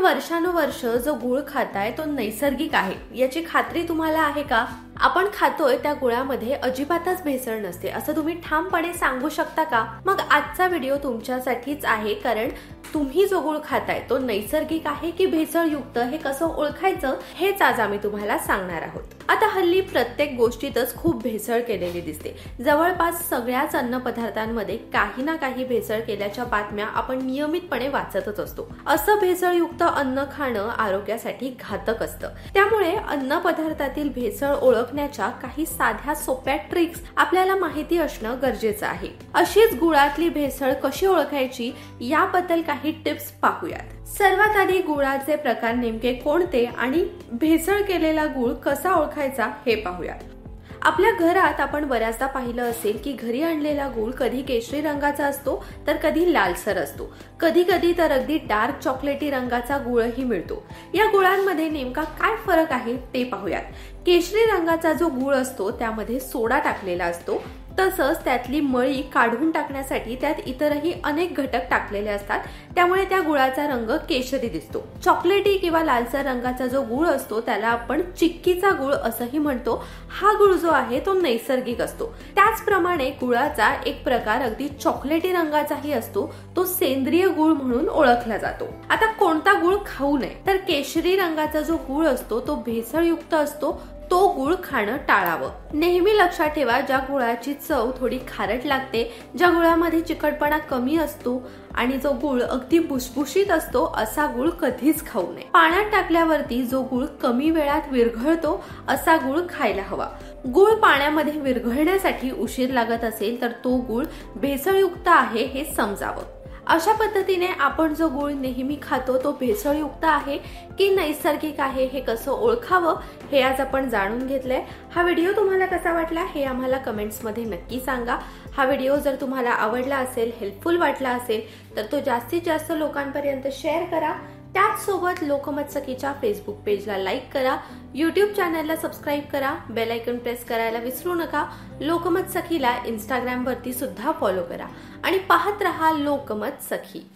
वर्षानुवर्ष जो गूळ खाताय तो नैसर्गिक आहे याची खात्री तुम्हाला आहे का? आपण खातोय त्या गुळामध्ये अजिबातच भेसळ नसते असं तुम्ही ठामपणे सांगू शकता का? मग आजचा व्हिडिओ तुमच्यासाठीच आहे, कारण तुम्ही जो गूळ खाताय तो नैसर्गिक आहे की भेसळयुक्त हे कसं ओळखायचं हेच आज आम्ही तुम्हाला सांगणार आहोत। आता हल्ली प्रत्येक गोष्टीतच खूप भेसळ केलेली दिसते। जवळपास सगळ्याच अन्न पदार्थांमध्ये काही ना काही भेसळ केल्याच्या बातम्या आपण नियमितपणे वाचतच असतो। असं भेसळयुक्त अन्न खाणं आरोग्यासाठी घातक असतं। त्यामुळे अन्न पदार्थातील भेसळ ओळखण्याच्या काही साध्या सोप्या ट्रिक्स आपल्याला माहिती असणं गरजेचं आहे। अशीच गुळातली भेसळ कशी ओळखायची याबद्दल काही टिप्स पाहूयात। सर्वात आधी गुळाचे प्रकार नेमके कोणते आणि भेसळ केलेला गुळ कसा ओळखायचा हे पाहूयात। आपल्या घरात आपण बऱ्याचदा पाहिलं असेल की घरी आणलेला गूळ कधी केशरी रंगाचा असतो तर कधी लालसर असतो, कधी कधी तर अगदी डार्क चॉकलेटी रंगाचा गुळही मिळतो। या गुळांमध्ये नेमका काय फरक आहे ते पाहूयात। केशरी रंगाचा जो गूळ असतो त्यामध्ये सोडा टाकलेला असतो, तसंच त्यातली मळी काढून टाकण्यासाठी त्यात इतरही अनेक घटक टाकलेले असतात, त्यामुळे त्या गुळाचा रंग केशरी दिसतो। चॉकलेटी किंवा लालसर रंगाचा जो गूळ असतो त्याला आपण चिक्कीचा गूळ असंही म्हणतो। हा गूळ जो आहे तो नैसर्गिक असतो। त्याचप्रमाणे गुळाचा एक प्रकार अगदी चॉकलेटी रंगाचाही असतो, तो सेंद्रिय गूळ म्हणून ओळखला जातो। आता कोणता गूळ खाऊ नये तर केशरी रंगाचा जो गूळ असतो तो भेसळयुक्त असतो, तो गूळ खाणं टाळावं। नेहमी लक्षात ठेवा, ज्या गुळाची चव थोडी खारट लागते, ज्या गुळामध्ये चिकटपणा कमी असतो आणि जो गूळ अगदी भुसभुशीत असतो असा गूळ कधीच खाऊ नये। पाण्यात टाकल्यावरती जो गूळ कमी वेळात विरघळतो असा गूळ खायला हवा। गूळ पाण्यामध्ये विरघळण्यासाठी उशीर लागत असेल तर तो गूळ भेसळयुक्त आहे हे समजावं। अशा पद्धतीने आपण जो गूळ नेहमी खातो तो भेसळयुक्त आहे की नैसर्गिक आहे हे कसं ओळखावं हे आज आपण जाणून घेतलंय। हा व्हिडिओ तुम्हाला कसा वाटला हे आम्हाला कमेंट्स मध्ये नक्की सांगा। हा व्हिडिओ जर तुम्हाला आवडला असेल, हेल्पफुल वाटला असेल तर तो जास्तीत जास्त लोकांपर्यंत शेअर करा। त्याच सोबत लोकमत सखीच्या फेसबुक पेजला लाईक करा, YouTube चॅनलला सबस्क्राइब करा, बेल आयकॉन प्रेस करायला विसरू नका। लोकमत सखीला Instagram वरती सुद्धा फॉलो करा आणि पाहत रहा लोकमत सखी।